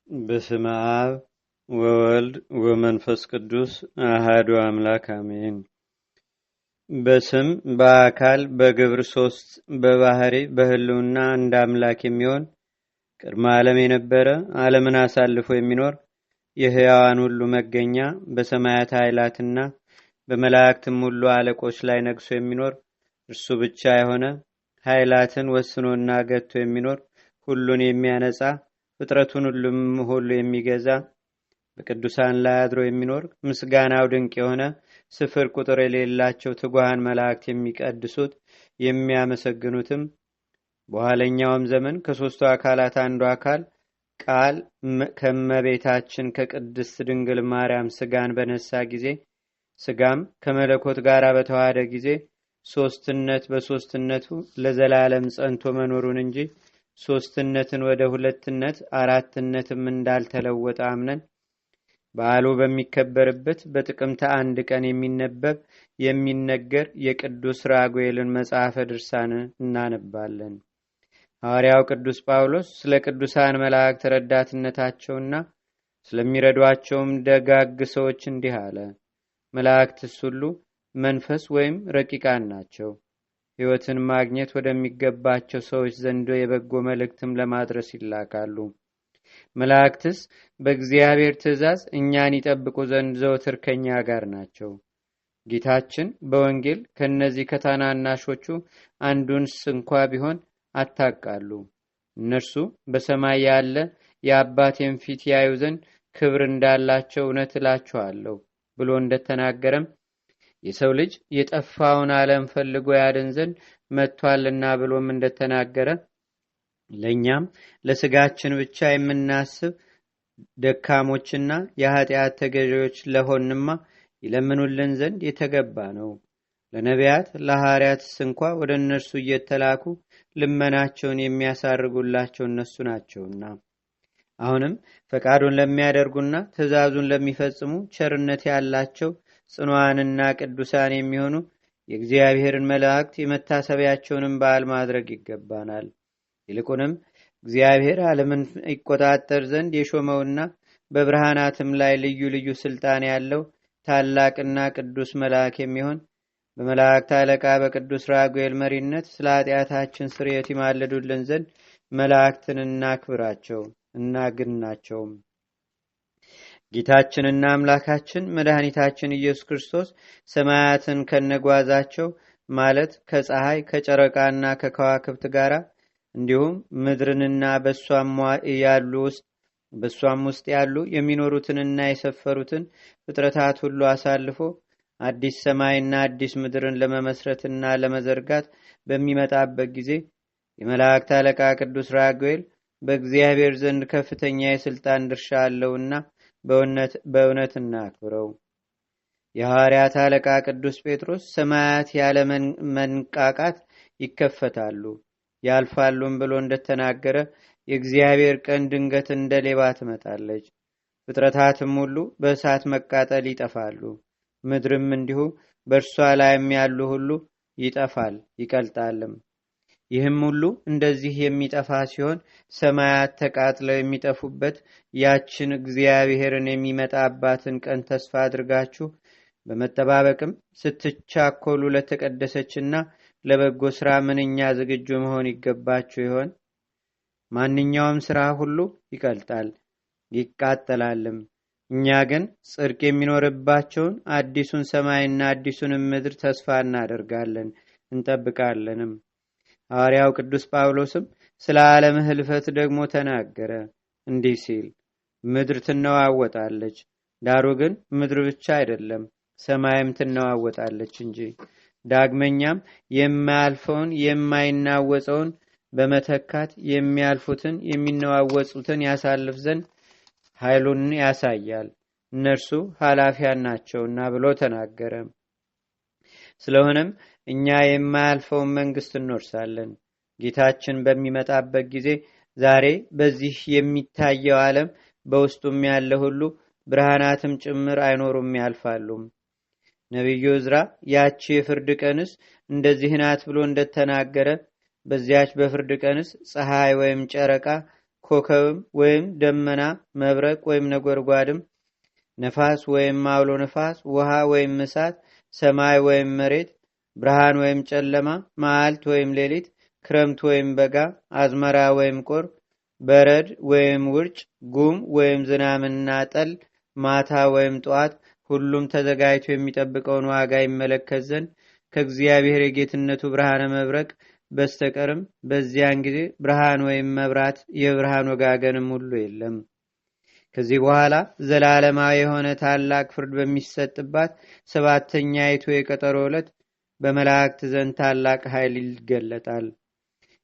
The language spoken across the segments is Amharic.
በስመ አብ ወወልድ ወመንፈስ ቅዱስ አሐዱ አምላክ አሜን። በስም በአካል በግብር ሶስት በባህሪ በህልውና እንደ አምላክ የሚሆን ቅድመ ዓለም የነበረ ዓለምን አሳልፎ የሚኖር የሕያዋን ሁሉ መገኛ በሰማያት ኃይላትና በመላእክትም ሁሉ አለቆች ላይ ነግሶ የሚኖር እርሱ ብቻ የሆነ ኃይላትን ወስኖና ገቶ የሚኖር ሁሉን የሚያነጻ ፍጥረቱን ሁሉ የሚገዛ በቅዱሳን ላይ አድሮ የሚኖር ምስጋናው ድንቅ የሆነ ስፍር ቁጥር የሌላቸው ትጉሃን መላእክት የሚቀድሱት የሚያመሰግኑትም በኋለኛውም ዘመን ከሦስቱ አካላት አንዱ አካል ቃል ከመቤታችን ከቅድስት ድንግል ማርያም ስጋን በነሳ ጊዜ ስጋም ከመለኮት ጋር በተዋሃደ ጊዜ ሶስትነት በሶስትነቱ ለዘላለም ጸንቶ መኖሩን እንጂ ሶስትነትን ወደ ሁለትነት አራትነትም እንዳልተለወጠ አምነን በዓሉ በሚከበርበት በጥቅምት አንድ ቀን የሚነበብ የሚነገር የቅዱስ ራጉኤልን መጽሐፈ ድርሳን እናነባለን። ሐዋርያው ቅዱስ ጳውሎስ ስለ ቅዱሳን መላእክት ረዳትነታቸውና ስለሚረዷቸውም ደጋግ ሰዎች እንዲህ አለ። መላእክትስ ሁሉ መንፈስ ወይም ረቂቃን ናቸው። ሕይወትን ማግኘት ወደሚገባቸው ሰዎች ዘንድ የበጎ መልእክትም ለማድረስ ይላካሉ። መላእክትስ በእግዚአብሔር ትእዛዝ እኛን ይጠብቁ ዘንድ ዘወትር ከኛ ጋር ናቸው። ጌታችን በወንጌል ከነዚህ ከታናናሾቹ አንዱን እንኳ ቢሆን አታቃሉ፣ እነርሱ በሰማይ ያለ የአባቴን ፊት ያዩ ዘንድ ክብር እንዳላቸው እውነት እላችኋለሁ ብሎ እንደተናገረም የሰው ልጅ የጠፋውን ዓለም ፈልጎ ያድን ዘንድ መጥቷልና ብሎም እንደተናገረ ለእኛም ለስጋችን ብቻ የምናስብ ደካሞችና የኃጢአት ተገዢዎች ለሆንማ ይለምኑልን ዘንድ የተገባ ነው። ለነቢያት ለሐዋርያትስ እንኳ ወደ እነርሱ እየተላኩ ልመናቸውን የሚያሳርጉላቸው እነሱ ናቸውና። አሁንም ፈቃዱን ለሚያደርጉና ትእዛዙን ለሚፈጽሙ ቸርነት ያላቸው ጽኑዓንና ቅዱሳን የሚሆኑ የእግዚአብሔርን መላእክት የመታሰቢያቸውንም በዓል ማድረግ ይገባናል። ይልቁንም እግዚአብሔር ዓለምን ይቆጣጠር ዘንድ የሾመውና በብርሃናትም ላይ ልዩ ልዩ ስልጣን ያለው ታላቅና ቅዱስ መልአክ የሚሆን በመላእክት አለቃ በቅዱስ ራጉኤል መሪነት ስለ ኃጢአታችን ስርየት ይማልዱልን ዘንድ መላእክትን እናክብራቸው እናግናቸውም። ጌታችንና አምላካችን መድኃኒታችን ኢየሱስ ክርስቶስ ሰማያትን ከነጓዛቸው ማለት ከፀሐይ ከጨረቃና ከከዋክብት ጋር እንዲሁም ምድርንና በሷም ውስጥ ያሉ የሚኖሩትንና የሰፈሩትን ፍጥረታት ሁሉ አሳልፎ አዲስ ሰማይና አዲስ ምድርን ለመመስረትና ለመዘርጋት በሚመጣበት ጊዜ የመላእክት አለቃ ቅዱስ ራጉኤል በእግዚአብሔር ዘንድ ከፍተኛ የስልጣን ድርሻ አለውና በእውነት እናክብረው። የሐዋርያት አለቃ ቅዱስ ጴጥሮስ ሰማያት ያለ መንቃቃት ይከፈታሉ ያልፋሉም ብሎ እንደተናገረ የእግዚአብሔር ቀን ድንገት እንደ ሌባ ትመጣለች። ፍጥረታትም ሁሉ በእሳት መቃጠል ይጠፋሉ። ምድርም እንዲሁ በእርሷ ላይም ያሉ ሁሉ ይጠፋል ይቀልጣልም። ይህም ሁሉ እንደዚህ የሚጠፋ ሲሆን ሰማያት ተቃጥለው የሚጠፉበት ያችን እግዚአብሔርን የሚመጣባትን ቀን ተስፋ አድርጋችሁ በመጠባበቅም ስትቻኮሉ ለተቀደሰችና ለበጎ ሥራ ምንኛ ዝግጁ መሆን ይገባችሁ ይሆን? ማንኛውም ሥራ ሁሉ ይቀልጣል ይቃጠላልም። እኛ ግን ጽድቅ የሚኖርባቸውን አዲሱን ሰማይና አዲሱንም ምድር ተስፋ እናደርጋለን እንጠብቃለንም። ሐዋርያው ቅዱስ ጳውሎስም ስለ ዓለም ህልፈት ደግሞ ተናገረ እንዲህ ሲል፣ ምድር ትነዋወጣለች፣ ዳሩ ግን ምድር ብቻ አይደለም ሰማይም ትነዋወጣለች እንጂ። ዳግመኛም የማያልፈውን የማይናወጸውን በመተካት የሚያልፉትን የሚነዋወጹትን ያሳልፍ ዘንድ ኃይሉን ያሳያል፣ እነርሱ ኃላፊያን ናቸውና ብሎ ተናገረ። ስለሆነም እኛ የማያልፈውን መንግስት እንወርሳለን። ጌታችን በሚመጣበት ጊዜ ዛሬ በዚህ የሚታየው ዓለም በውስጡም ያለ ሁሉ ብርሃናትም ጭምር አይኖሩም ያልፋሉም። ነቢዩ ዕዝራ ያቺ የፍርድ ቀንስ እንደዚህ ናት ብሎ እንደተናገረ በዚያች በፍርድ ቀንስ ፀሐይ ወይም ጨረቃ ኮከብም ወይም ደመና፣ መብረቅ ወይም ነጎድጓድም፣ ነፋስ ወይም አውሎ ነፋስ፣ ውሃ ወይም እሳት፣ ሰማይ ወይም መሬት፣ ብርሃን ወይም ጨለማ፣ መዓልት ወይም ሌሊት፣ ክረምት ወይም በጋ፣ አዝመራ ወይም ቆር፣ በረድ ወይም ውርጭ፣ ጉም ወይም ዝናምና ጠል፣ ማታ ወይም ጠዋት፣ ሁሉም ተዘጋጅቶ የሚጠብቀውን ዋጋ ይመለከት ዘንድ ከእግዚአብሔር የጌትነቱ ብርሃነ መብረቅ በስተቀርም በዚያን ጊዜ ብርሃን ወይም መብራት የብርሃን ወጋገንም ሁሉ የለም። ከዚህ በኋላ ዘላለማዊ የሆነ ታላቅ ፍርድ በሚሰጥባት ሰባተኛይቱ የቀጠሮ ዕለት በመላእክት ዘንድ ታላቅ ኃይል ይገለጣል።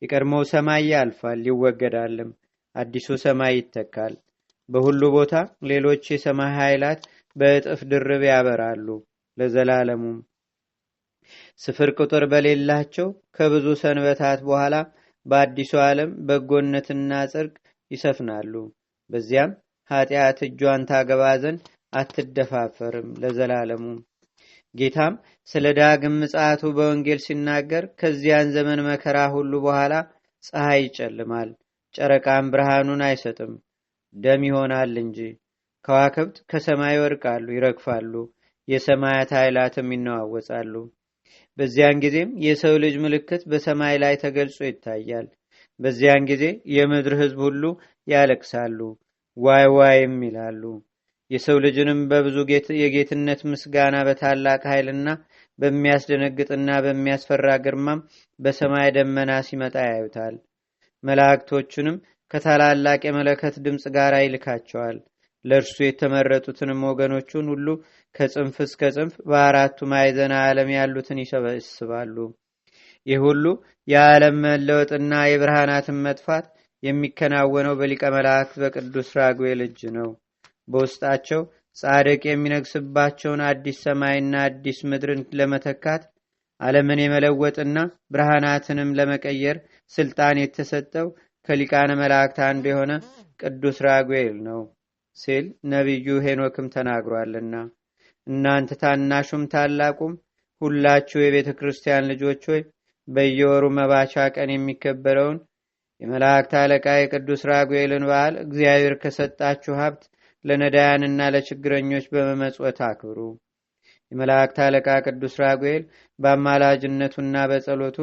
የቀድሞው ሰማይ ያልፋል ይወገዳልም፣ አዲሱ ሰማይ ይተካል። በሁሉ ቦታ ሌሎች የሰማይ ኃይላት በእጥፍ ድርብ ያበራሉ ለዘላለሙም። ስፍር ቁጥር በሌላቸው ከብዙ ሰንበታት በኋላ በአዲሱ ዓለም በጎነትና ጽድቅ ይሰፍናሉ። በዚያም ኃጢአት እጇን ታገባ ዘንድ አትደፋፈርም ለዘላለሙ። ጌታም ስለ ዳግም ምጽአቱ በወንጌል ሲናገር ከዚያን ዘመን መከራ ሁሉ በኋላ ፀሐይ ይጨልማል፣ ጨረቃም ብርሃኑን አይሰጥም፣ ደም ይሆናል እንጂ። ከዋክብት ከሰማይ ይወድቃሉ ይረግፋሉ፣ የሰማያት ኃይላትም ይነዋወጻሉ። በዚያን ጊዜም የሰው ልጅ ምልክት በሰማይ ላይ ተገልጾ ይታያል። በዚያን ጊዜ የምድር ሕዝብ ሁሉ ያለቅሳሉ፣ ዋይ ዋይም ይላሉ። የሰው ልጅንም በብዙ የጌትነት ምስጋና በታላቅ ኃይልና በሚያስደነግጥና በሚያስፈራ ግርማም በሰማይ ደመና ሲመጣ ያዩታል። መላእክቶቹንም ከታላላቅ የመለከት ድምፅ ጋር ይልካቸዋል። ለእርሱ የተመረጡትንም ወገኖቹን ሁሉ ከጽንፍ እስከ ጽንፍ በአራቱ ማዕዘነ ዓለም ያሉትን ይሰበስባሉ። ይህ ሁሉ የዓለም መለወጥና የብርሃናትን መጥፋት የሚከናወነው በሊቀ መላእክት በቅዱስ ራጉኤል እጅ ነው። በውስጣቸው ጻድቅ የሚነግስባቸውን አዲስ ሰማይና አዲስ ምድርን ለመተካት ዓለምን የመለወጥና ብርሃናትንም ለመቀየር ስልጣን የተሰጠው ከሊቃነ መላእክት አንዱ የሆነ ቅዱስ ራጉኤል ነው ሲል ነቢዩ ሄኖክም ተናግሯልና። እናንተ ታናሹም ታላቁም ሁላችሁ የቤተ ክርስቲያን ልጆች ሆይ በየወሩ መባቻ ቀን የሚከበረውን የመላእክት አለቃ የቅዱስ ራጉኤልን በዓል እግዚአብሔር ከሰጣችሁ ሀብት ለነዳያንና ለችግረኞች በመመጽወት አክብሩ። የመላእክት አለቃ ቅዱስ ራጉኤል በአማላጅነቱና በጸሎቱ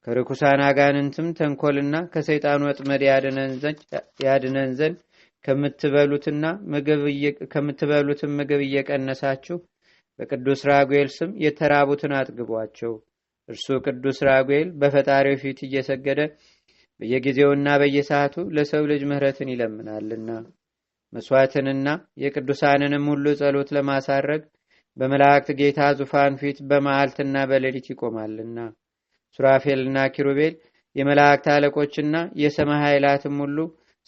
ከርኩሳን አጋንንትም ተንኮልና ከሰይጣን ወጥመድ ያድነን ዘንድ ከምትበሉትም ምግብ እየቀነሳችሁ በቅዱስ ራጉኤል ስም የተራቡትን አጥግቧቸው። እርሱ ቅዱስ ራጉኤል በፈጣሪው ፊት እየሰገደ በየጊዜውና በየሰዓቱ ለሰው ልጅ ምሕረትን ይለምናልና መስዋዕትንና የቅዱሳንንም ሁሉ ጸሎት ለማሳረግ በመላእክት ጌታ ዙፋን ፊት በመዓልትና በሌሊት ይቆማልና። ሱራፌልና ኪሩቤል የመላእክት አለቆችና የሰማይ ኃይላትም ሁሉ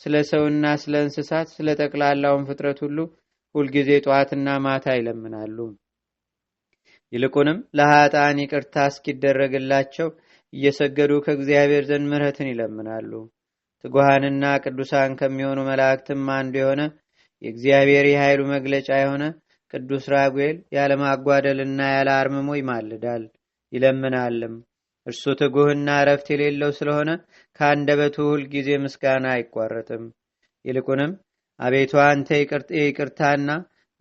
ስለ ሰውና ስለ እንስሳት ስለ ጠቅላላውን ፍጥረት ሁሉ ሁልጊዜ ጠዋትና ማታ ይለምናሉ። ይልቁንም ለኃጥአን ይቅርታ እስኪደረግላቸው እየሰገዱ ከእግዚአብሔር ዘንድ ምሕረትን ይለምናሉ። ትጉሃንና ቅዱሳን ከሚሆኑ መላእክትም አንዱ የሆነ የእግዚአብሔር የኃይሉ መግለጫ የሆነ ቅዱስ ራጉኤል ያለማጓደልና ያለ አርምሞ ይማልዳል ይለምናልም። እርሱ ትጉህና እረፍት የሌለው ስለሆነ ከአንደበቱ ሁል ጊዜ ምስጋና አይቋረጥም። ይልቁንም አቤቱ አንተ የይቅርታና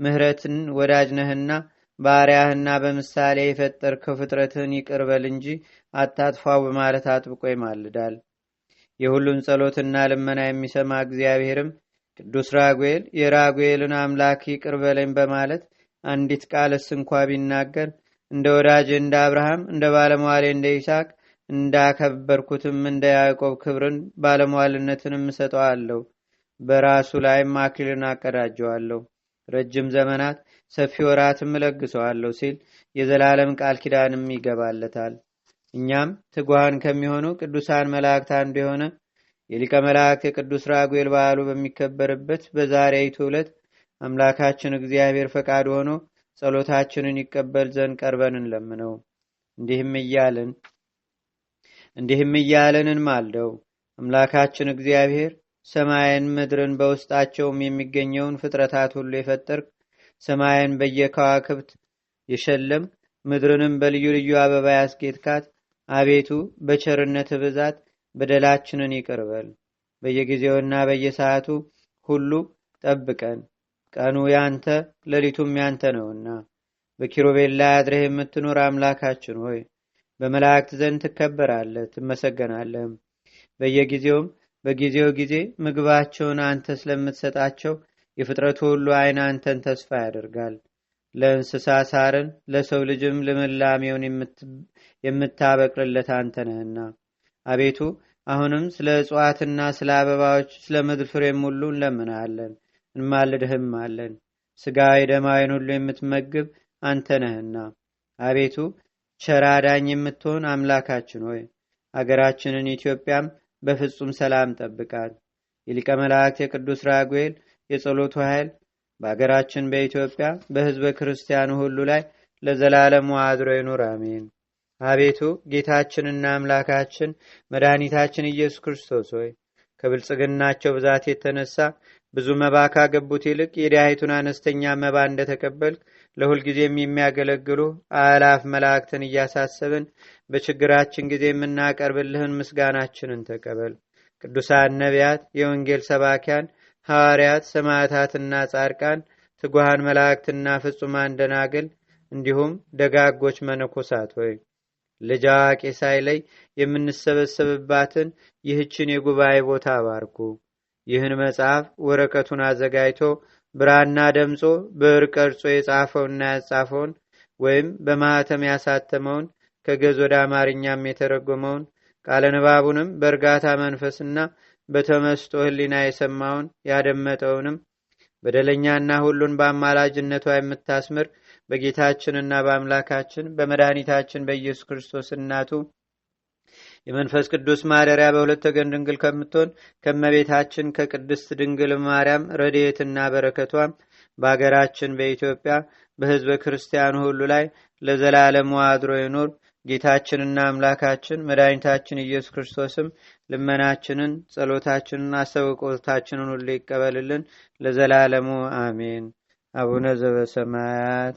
ምሕረትን ወዳጅ ነህና ባሪያህና በምሳሌ የፈጠርከው ፍጥረትን ይቅር በል እንጂ አታጥፋው በማለት አጥብቆ ይማልዳል። የሁሉን ጸሎትና ልመና የሚሰማ እግዚአብሔርም ቅዱስ ራጉኤል የራጉኤልን አምላክ ይቅር በለኝ በማለት አንዲት ቃልስ እንኳ ቢናገር እንደ ወዳጅ እንደ አብርሃም እንደ ባለሟሌ እንደ ይስሐቅ እንዳከበርኩትም እንደ ያዕቆብ ክብርን ባለሟልነትንም እሰጠዋለሁ፣ በራሱ ላይም አክሊልን አቀዳጀዋለሁ፣ ረጅም ዘመናት ሰፊ ወራትም እለግሰዋለሁ ሲል የዘላለም ቃል ኪዳንም ይገባለታል። እኛም ትጉሃን ከሚሆኑ ቅዱሳን መላእክት አንዱ የሆነ የሊቀ መላእክት የቅዱስ ራጉኤል በዓሉ በሚከበርበት በዛሬይቱ ዕለት አምላካችን እግዚአብሔር ፈቃድ ሆኖ ጸሎታችንን ይቀበል ዘንድ ቀርበን እንለምነው። እንዲህም እያለን እንማልደው። አምላካችን እግዚአብሔር ሰማይን ምድርን በውስጣቸውም የሚገኘውን ፍጥረታት ሁሉ የፈጠርክ፣ ሰማይን በየከዋክብት የሸለም፣ ምድርንም በልዩ ልዩ አበባ ያስጌጥካት፣ አቤቱ በቸርነት ብዛት በደላችንን ይቅርበል። በየጊዜውና በየሰዓቱ ሁሉ ጠብቀን። ቀኑ ያንተ ሌሊቱም ያንተ ነውና በኪሩቤል ላይ አድረህ የምትኖር አምላካችን ሆይ በመላእክት ዘንድ ትከበራለህ፣ ትመሰገናለህም። በየጊዜውም በጊዜው ጊዜ ምግባቸውን አንተ ስለምትሰጣቸው የፍጥረቱ ሁሉ ዓይን አንተን ተስፋ ያደርጋል። ለእንስሳ ሳርን ለሰው ልጅም ልምላሜውን የምታበቅልለት አንተ ነህና አቤቱ አሁንም ስለ እጽዋትና ስለ አበባዎች ስለ ምድር ፍሬም ሁሉ እንለምናለን እንማልድህም አለን። ስጋዊ ደማዊን ሁሉ የምትመግብ አንተ ነህና አቤቱ ቸር አዳኝ የምትሆን አምላካችን ሆይ አገራችንን ኢትዮጵያም በፍጹም ሰላም ጠብቃት። የሊቀ መላእክት የቅዱስ ራጉኤል የጸሎቱ ኃይል በአገራችን በኢትዮጵያ በሕዝበ ክርስቲያኑ ሁሉ ላይ ለዘላለሙ አድሮ ይኑር፣ አሜን። አቤቱ ጌታችንና አምላካችን መድኃኒታችን ኢየሱስ ክርስቶስ ሆይ ከብልጽግናቸው ብዛት የተነሳ ብዙ መባ ካገቡት ይልቅ የድሃይቱን አነስተኛ መባ እንደተቀበልክ ለሁልጊዜም የሚያገለግሉ አእላፍ መላእክትን እያሳሰብን በችግራችን ጊዜ የምናቀርብልህን ምስጋናችንን ተቀበል። ቅዱሳን ነቢያት፣ የወንጌል ሰባኪያን ሐዋርያት፣ ሰማዕታትና ጻድቃን፣ ትጉሃን መላእክትና ፍጹማን ደናግል እንዲሁም ደጋጎች መነኮሳት ሆይ ልጅ አዋቂ ሳይለይ የምንሰበሰብባትን ይህችን የጉባኤ ቦታ አባርኩ። ይህን መጽሐፍ ወረቀቱን አዘጋጅቶ ብራና ደምጾ ብዕር ቀርጾ የጻፈውና ያጻፈውን ወይም በማኅተም ያሳተመውን ከግዕዝ ወደ አማርኛም የተረጎመውን ቃለ ንባቡንም በእርጋታ መንፈስና በተመስጦ ሕሊና የሰማውን ያደመጠውንም በደለኛና ሁሉን በአማላጅነቷ የምታስምር በጌታችንና በአምላካችን በመድኃኒታችን በኢየሱስ ክርስቶስ እናቱ የመንፈስ ቅዱስ ማደሪያ በሁለት ወገን ድንግል ከምትሆን ከመቤታችን ከቅድስት ድንግል ማርያም ረድኤትና በረከቷም በአገራችን በኢትዮጵያ በሕዝበ ክርስቲያኑ ሁሉ ላይ ለዘላለሙ አድሮ ይኑር። ጌታችንና አምላካችን መድኃኒታችን ኢየሱስ ክርስቶስም ልመናችንን፣ ጸሎታችንን፣ አስተውቆታችንን ሁሉ ይቀበልልን ለዘላለሙ አሜን። አቡነ ዘበሰማያት